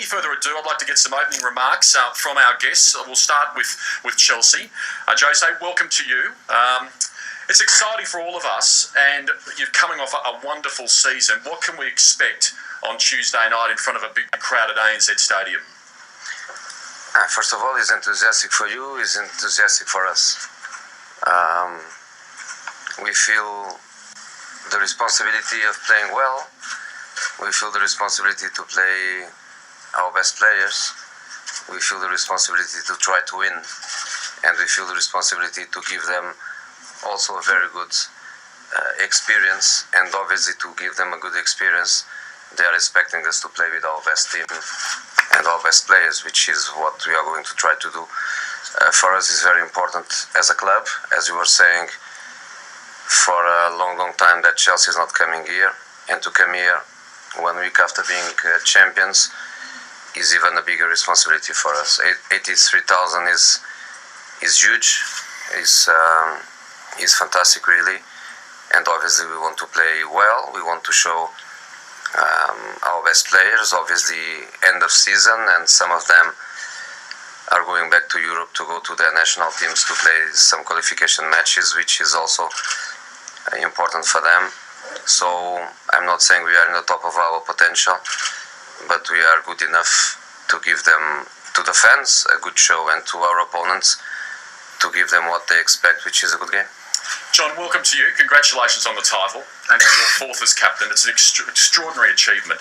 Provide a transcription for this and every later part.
any further ado, I'd like to get some opening remarks from our guests. We'll start with Chelsea. Jose, welcome to you. It's exciting for all of us, and you're coming off a wonderful season. What can we expect on Tuesday night in front of a big crowd at ANZ Stadium? First of all, it's enthusiastic for you, it's enthusiastic for us. We feel the responsibility of playing well. We feel the responsibility to play our best players. We feel the responsibility to try to win. And we feel the responsibility to give them also a very good experience. And obviously to give them a good experience, they are expecting us to play with our best team and our best players, which is what we are going to try to do. For us, it's very important as a club, as you were saying, for a long time that Chelsea is not coming here, and to come here 1 week after being champions is even a bigger responsibility for us. 83,000 is huge, is fantastic really, and obviously we want to play well. We want to show our best players, obviously end of season, and some of them are going back to Europe to go to their national teams to play some qualification matches, which is also important for them. So I'm not saying we are in the top of our potential, but we are good enough to give them, to the fans, a good show, and to our opponents to give them what they expect, which is a good game. John, welcome to you. Congratulations on the title and your fourth as captain. It's an extraordinary achievement.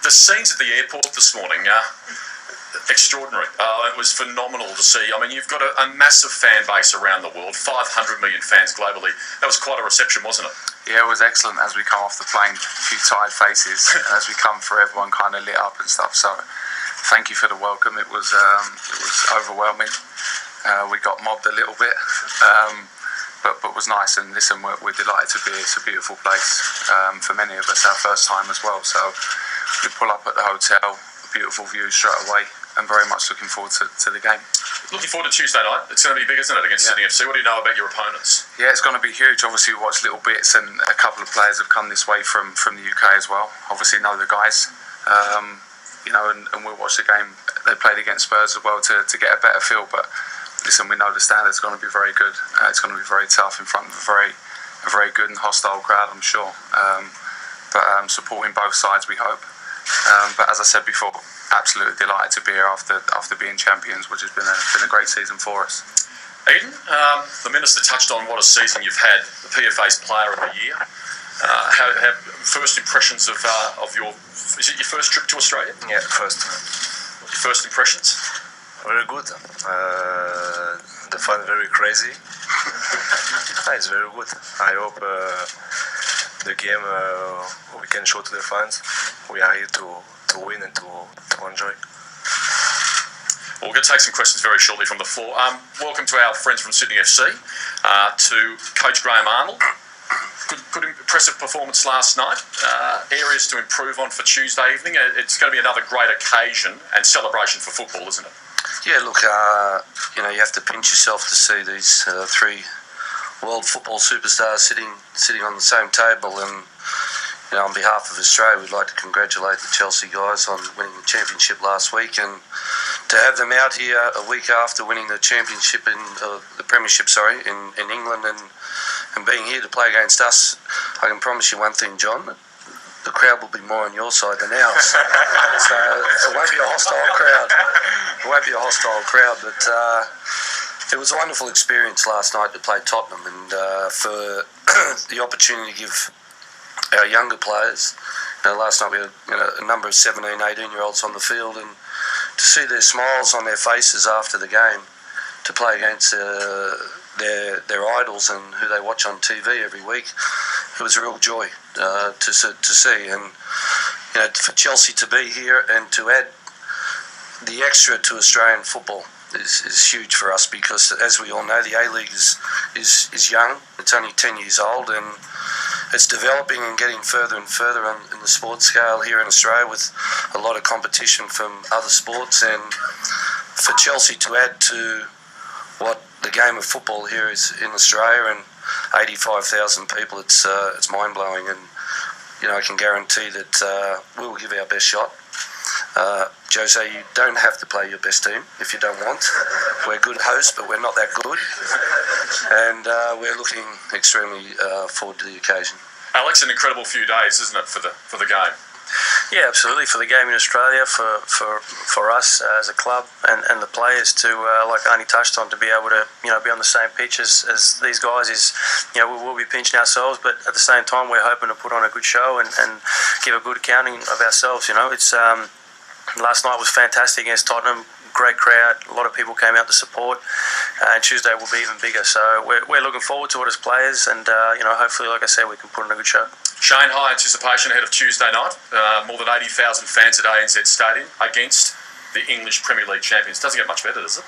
The scenes at the airport this morning, extraordinary. It was phenomenal to see. I mean, you've got a massive fan base around the world, 500 million fans globally. That was quite a reception, wasn't it? Yeah, it was excellent as we come off the plane. A few tired faces as we come through, everyone kind of lit up and stuff. So thank you for the welcome. It was overwhelming. We got mobbed a little bit. But was nice, and listen, we're delighted to be here. It's a beautiful place for many of us, our first time as well. So we pull up at the hotel, beautiful view straight away, and very much looking forward to the game. Looking forward to Tuesday night. It's going to be big, isn't it, against Sydney FC? What do you know about your opponents? Yeah, it's going to be huge. Obviously, we watched little bits, and a couple of players have come this way from the UK as well. Obviously, know the guys, and we'll watch the game. They played against Spurs as well to get a better feel, but listen, we know the standard's going to be very good. It's going to be very tough in front of a very good and hostile crowd, I'm sure. But supporting both sides, we hope. But as I said before, absolutely delighted to be here after being champions, which has been a great season for us. Eden, the Minister touched on what a season you've had, the PFA's Player of the Year. How first impressions of your... Is it your first trip to Australia? Yeah, first. Your first impressions? Very good. The fun very crazy. It's very good. I hope the game we can show to the fans. We are here to win and to enjoy. Well, we're going to take some questions very shortly from the floor. Welcome to our friends from Sydney FC, to Coach Graham Arnold. Good impressive performance last night. Areas to improve on for Tuesday evening. It's going to be another great occasion and celebration for football, isn't it? Yeah, look, you have to pinch yourself to see these three world football superstars sitting on the same table, and on behalf of Australia, we'd like to congratulate the Chelsea guys on winning the championship last week, and to have them out here a week after winning the championship the premiership, in England, and being here to play against us. I can promise you one thing, John. The crowd will be more on your side than ours. So it won't be a hostile crowd. It won't be a hostile crowd, but it was a wonderful experience last night to play Tottenham, and for the opportunity to give our younger players, last night we had a number of 17, 18-year-olds on the field, and to see their smiles on their faces after the game, to play against their idols and who they watch on TV every week, it was a real joy to see. And for Chelsea to be here and to add the extra to Australian football is huge for us, because as we all know, the A-League is young. It's only 10 years old, and it's developing and getting further and further in the sports scale here in Australia, with a lot of competition from other sports. And for Chelsea to add to what the game of football here is in Australia, and 85,000 people, it's mind-blowing, and I can guarantee that we will give our best shot. Jose, you don't have to play your best team if you don't want. We're good hosts, but we're not that good. And we're looking extremely forward to the occasion. Alex, an incredible few days, isn't it, for the game? Yeah, absolutely. For the game in Australia, for us as a club and the players to, like Arnie touched on, to be able to be on the same pitch as these guys is, we will be pinching ourselves, but at the same time we're hoping to put on a good show and give a good accounting of ourselves. It's last night was fantastic against Tottenham. Great crowd, a lot of people came out to support, and Tuesday will be even bigger. So we're looking forward to it as players, and hopefully, like I said, we can put on a good show. Shane, high anticipation ahead of Tuesday night. More than 80,000 fans at ANZ Stadium against the English Premier League champions. Doesn't get much better, does it?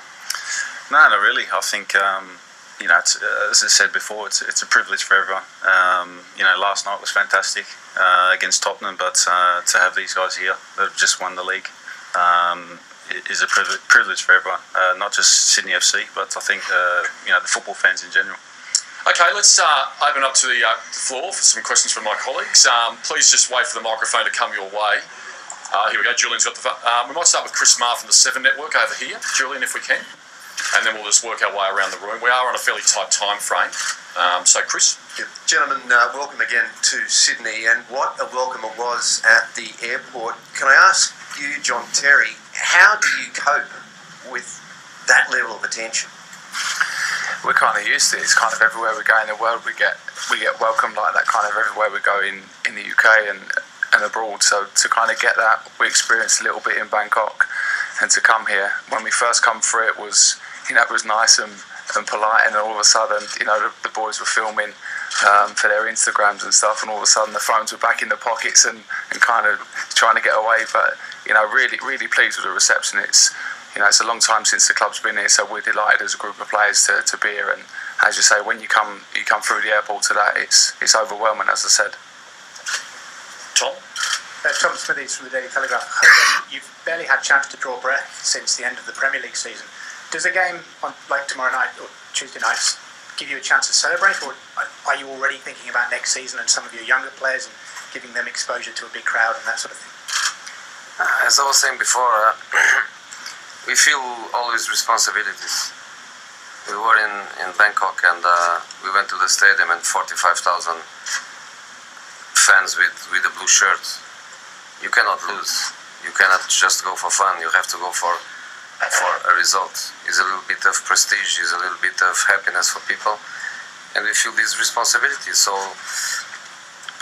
No, not really. I think it's, as I said before, it's a privilege for everyone. Last night was fantastic against Tottenham, but to have these guys here that have just won the league is a privilege for everyone, not just Sydney FC, but I think the football fans in general. Okay, let's open up to the floor for some questions from my colleagues. Please just wait for the microphone to come your way. Here we go. Julian's got the. We might start with Chris Marr from the Seven Network over here. Julian, if we can, and then we'll just work our way around the room. We are on a fairly tight time frame. So, Chris. Yeah. Gentlemen, welcome again to Sydney, and what a welcome it was at the airport. Can I ask you, John Terry, how do you cope with that level of attention? We're kind of used to it. It's kind of everywhere we go in the world, we get welcomed like that kind of everywhere we go in the UK and abroad. So to kind of get that, we experienced a little bit in Bangkok, and to come here, when we first come through, it was nice and polite, and all of a sudden, the boys were filming for their Instagrams and stuff, and all of a sudden the phones were back in the pockets and kind of trying to get away. But really, really pleased with the reception. It's a long time since the club's been here, so we're delighted as a group of players to be here. And as you say, when you come through the airport today, it's overwhelming, as I said. Tom? Tom Smithies from the Daily Telegraph. You've barely had a chance to draw breath since the end of the Premier League season. Does a game like tomorrow night or Tuesday nights give you a chance to celebrate, or are you already thinking about next season and some of your younger players and giving them exposure to a big crowd and that sort of thing? As I was saying before, we feel always responsibilities. We were in Bangkok, and we went to the stadium, and 45,000 fans with a blue shirt. You cannot lose. You cannot just go for fun. You have to go for a result. It's a little bit of prestige. It's a little bit of happiness for people, and we feel this responsibility. So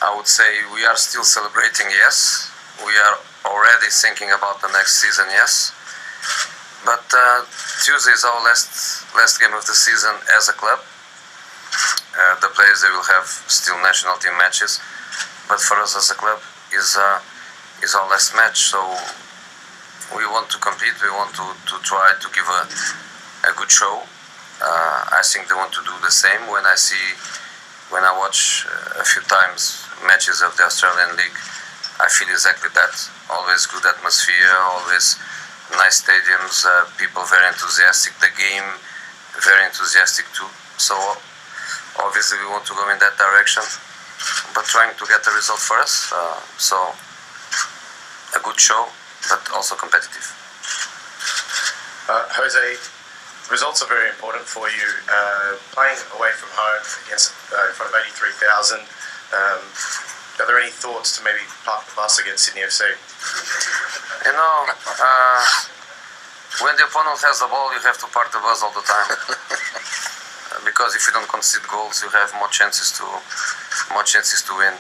I would say we are still celebrating. Yes, we are already thinking about the next season. Yes. But Tuesday is our last game of the season as a club. The players, they will have still national team matches, but for us as a club is our last match. So we want to compete. We want to try to give a good show. I think they want to do the same. When I watch a few times matches of the Australian League, I feel exactly that. Always good atmosphere. Always nice stadiums, people very enthusiastic, the game very enthusiastic too. So obviously we want to go in that direction, but trying to get the result for us. So a good show, but also competitive. Jose, results are very important for you. Playing away from home against in front of 83,000. Are there any thoughts to maybe park the bus against Sydney FC? When the opponent has the ball, you have to park the bus all the time. Because if you don't concede goals, you have more chances to win.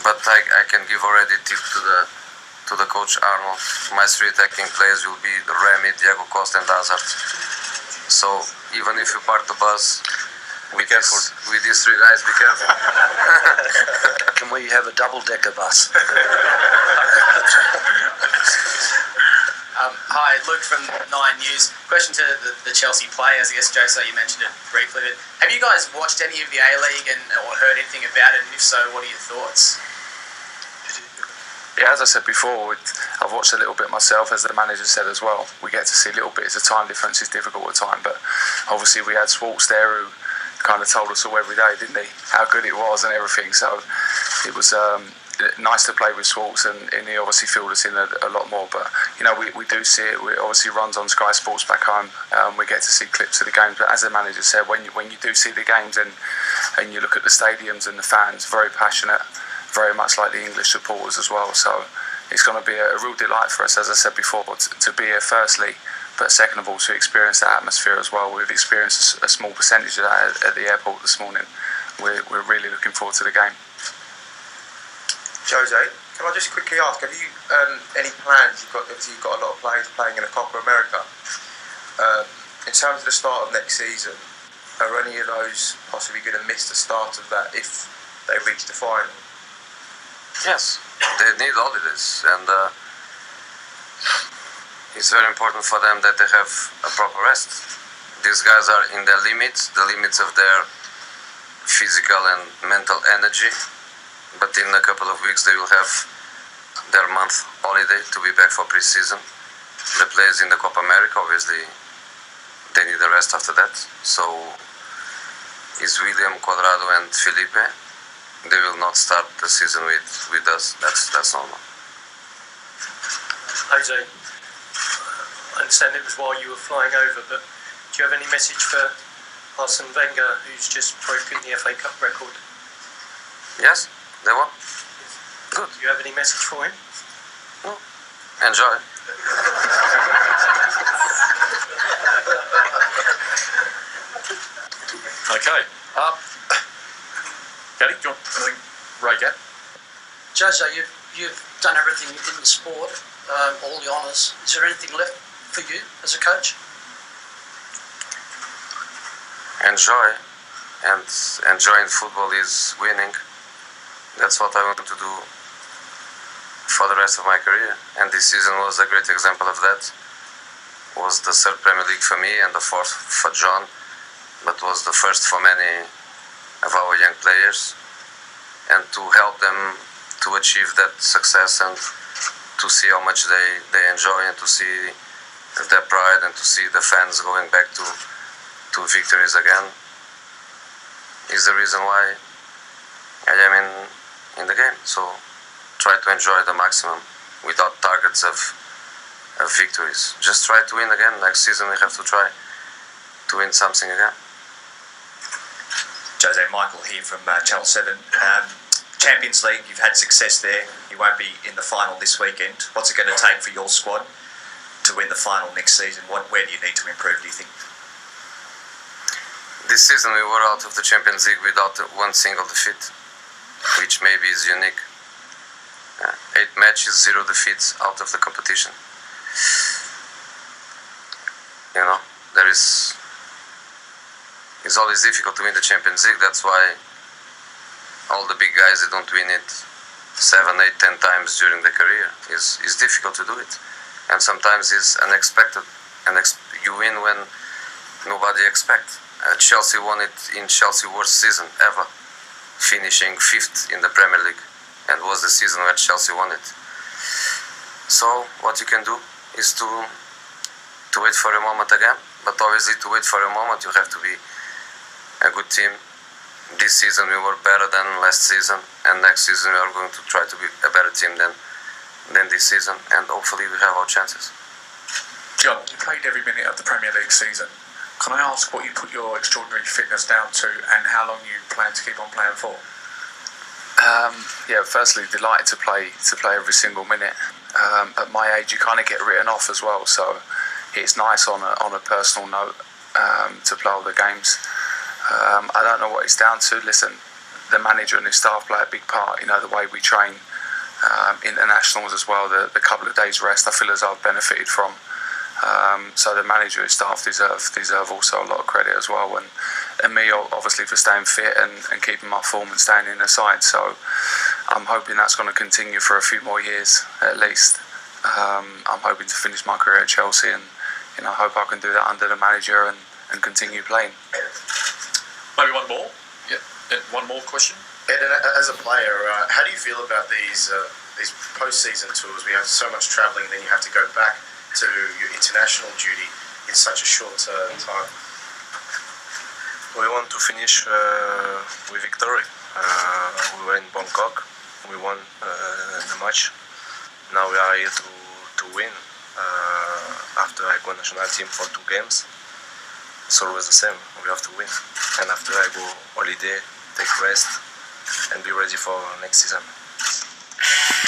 But I can give already a tip to the coach Arnold. My three attacking players will be Remy, Diego Costa, and Hazard. So even if you park the bus, with these three guys, be careful. Can we have a double-decker bus? Hi, Luke from 9 News. Question to the Chelsea players. I guess, Jose, you mentioned it briefly, but have you guys watched any of the A-League or heard anything about it? And if so, what are your thoughts? Yeah, as I said before, I've watched a little bit myself, as the manager said as well. We get to see little bits. The time difference is difficult at time, but obviously we had Schwartz there who kind of told us all every day, didn't he, how good it was and everything. So it was nice to play with Schwartz, and he obviously filled us in a lot more. But you know, we do see it. We obviously runs on Sky Sports back home. We get to see clips of the games. But as the manager said, when you do see the games and you look at the stadiums and the fans, very passionate, very much like the English supporters as well. So it's going to be a real delight for us, as I said before, to be here firstly, but second of all to experience that atmosphere as well. We've experienced a small percentage of that at the airport this morning. We're really looking forward to the game. Jose, can I just quickly ask, have you any plans? You've got a lot of players playing in the Copa America. In terms of the start of next season, are any of those possibly going to miss the start of that if they reach the final? Yes, they need holidays, and it's very important for them that they have a proper rest. These guys are in their limits, the limits of their physical and mental energy, but in a couple of weeks they will have their month holiday to be back for pre-season. The players in the Copa America, obviously, they need a rest after that. So is William, Cuadrado and Felipe. They will not start the season with us. That's normal. Jose, I understand it was while you were flying over, but do you have any message for Arsene Wenger, who's just broken the FA Cup record? Yes, they won. Good. Do you have any message for him? No. Enjoy. Okay. Gary, do you want anything? Ray, Gatt? Jose, you've done everything in the sport, all the honours. Is there anything left for you as a coach? Enjoy, and enjoying football is winning. That's what I want to do for the rest of my career, and this season was a great example of that. It was the third Premier League for me and the fourth for John, but was the first for many of our young players, and to help them to achieve that success and to see how much they enjoy, and to see their pride, and to see the fans going back to victories again is the reason why I am in the game. So try to enjoy the maximum without targets of victories. Just try to win again. Next season we have to try to win something again. Jose, Michael here from Channel 7. Champions League, you've had success there. You won't be in the final this weekend. What's it going to take for your squad to win the final next season? Where do you need to improve, do you think? This season we were out of the Champions League without one single defeat, which maybe is unique. 8 matches, 0 defeats out of the competition. You know, it's always difficult to win the Champions League. That's why all the big guys, they don't win it 7, 8, 10 times during their career. It's difficult to do it, and sometimes it's unexpected. You win when nobody expects. Chelsea won it in Chelsea's worst season ever, finishing 5th in the Premier League, and was the season where Chelsea won it. So what you can do is to wait for a moment again, but obviously to wait for a moment you have to be a good team. This season we were better than last season, and next season we are going to try to be a better team than this season, and hopefully we have our chances. John, you played every minute of the Premier League season. Can I ask what you put your extraordinary fitness down to, and how long you plan to keep on playing for? Yeah, firstly, delighted to play every single minute. At my age, you kind of get written off as well, so it's nice on a personal note to play all the games. I don't know what it's down to. Listen, the manager and his staff play a big part. You know, the way we train, internationals as well. The couple of days rest, I feel as I've benefited from. So the manager and staff deserve also a lot of credit as well, and me obviously for staying fit and keeping my form and staying in the side. So I'm hoping that's going to continue for a few more years at least. I'm hoping to finish my career at Chelsea, and I hope I can do that under the manager and continue playing. Maybe one more. Yeah, one more question. Ed, as a player, how do you feel about these post-season tours? We have so much travelling, then you have to go back to your international duty in such a short time. We want to finish with victory. We were in Bangkok. we won the match. Now we are here to win. After I go national team for 2 games, it's always the same. We have to win. And after I go holiday, take rest, and be ready for next season.